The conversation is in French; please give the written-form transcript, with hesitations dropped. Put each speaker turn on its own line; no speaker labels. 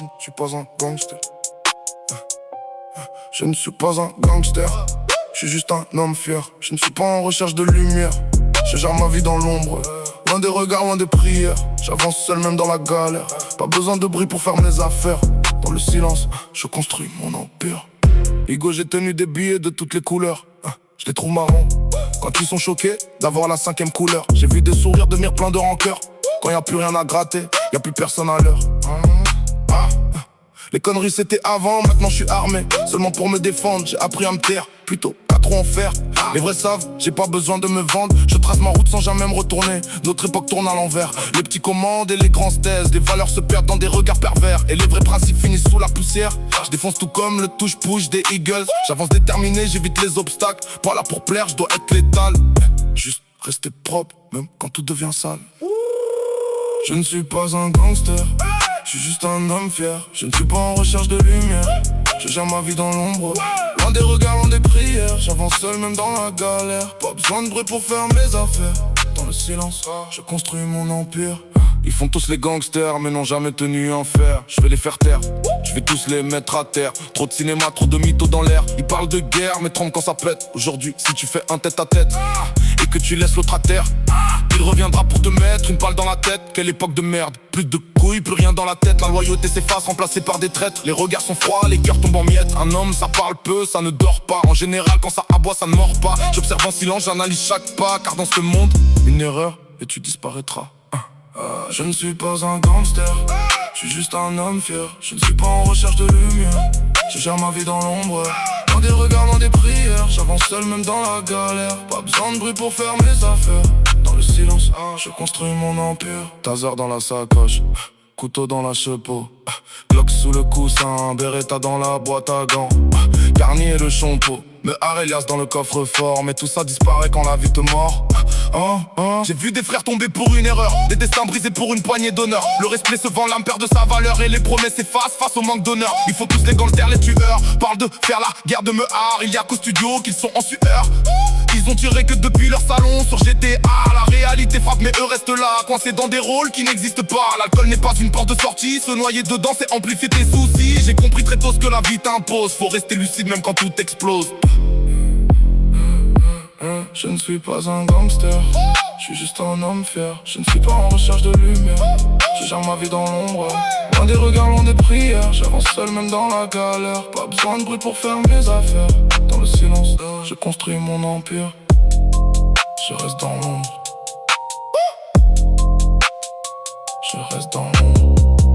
ne suis pas un gangster. Je ne suis pas un gangster. Je suis juste un homme fier. Je ne suis pas en recherche de lumière. Je gère ma vie dans l'ombre. Loin des regards, loin des prières. J'avance seul même dans la galère. Pas besoin de bruit pour faire mes affaires. Dans le silence, je construis mon empire. Ego, j'ai tenu des billets de toutes les couleurs. Je les trouve marrants quand ils sont choqués d'avoir la 5ème couleur. J'ai vu des sourires devenir plein de rancœur. Quand y a plus rien à gratter, y a plus personne à l'heure. Les conneries c'était avant, maintenant je suis armé. Seulement pour me défendre, j'ai appris à me taire. Plutôt pas trop en faire. Les vrais savent, j'ai pas besoin de me vendre. Je trace ma route sans jamais me retourner. Notre époque tourne à l'envers. Les petits commandent et les grands se taisent. Des valeurs se perdent dans des regards pervers. Et les vrais principes finissent sous la poussière. Je défonce tout comme le touche-push des Eagles. J'avance déterminé, j'évite les obstacles. Pas là pour plaire, je dois être létal. Juste rester propre, même quand tout devient sale. Je ne suis pas un gangster. Je suis juste un homme fier. Je ne suis pas en recherche de lumière. Je gère ma vie dans l'ombre. Loin des regards, loin des prières. J'avance seul même dans la galère. Pas besoin de bruit pour faire mes affaires. Dans le silence, je construis mon empire. Ils font tous les gangsters mais n'ont jamais tenu un fer. Je vais les faire taire, je vais tous les mettre à terre. Trop de cinéma, trop de mythos dans l'air. Ils parlent de guerre mais tremblent quand ça pète. Aujourd'hui, si tu fais un tête à tête et que tu laisses l'autre à terre, il reviendra pour te mettre une balle dans la tête. Quelle époque de merde, plus de couilles, plus rien dans la tête. La loyauté s'efface, remplacée par des traites. Les regards sont froids, les cœurs tombent en miettes. Un homme ça parle peu, ça ne dort pas. En général quand ça aboie ça ne mord pas. J'observe en silence, j'analyse chaque pas. Car dans ce monde, une erreur et tu disparaîtras. Je ne suis pas un gangster. Je suis juste un homme fier. Je ne suis pas en recherche de lumière. Je gère ma vie dans l'ombre. Dans des regards, dans des prières. J'avance seul même dans la galère. Pas besoin de bruit pour faire mes affaires. Dans le silence, je construis mon empire. Taser dans la sacoche, couteau dans la chepeau, Glock sous le coussin, Beretta dans la boîte à gants, Garnier et le champeau, me Arelias dans le coffre-fort. Mais tout ça disparaît quand la vie te mord. J'ai vu des frères tomber pour une erreur, des destins brisés pour une poignée d'honneur. Le respect se vend, l'âme perd de sa valeur. Et les promesses s'effacent face au manque d'honneur. Il faut tous les gangsters, les tueurs. Parle de faire la guerre de Mehar. Il y a qu'au studio qu'ils sont en sueur. Ils ont tiré que depuis leur salon sur GTA. La réalité frappe mais eux restent là, coincés dans des rôles qui n'existent pas. L'alcool n'est pas une porte de sortie, se noyer dedans c'est amplifier tes soucis. J'ai compris très tôt ce que la vie t'impose. Faut rester lucide même quand tout explose. Je ne suis pas un gangster. Je suis juste un homme fier. Je ne suis pas en recherche de lumière. Je gère ma vie dans l'ombre. Loin des regards, loin des prières. J'avance seul même dans la galère. Pas besoin de bruit pour faire mes affaires. Dans le silence, je construis mon empire. Je reste dans l'ombre. Je reste dans l'ombre.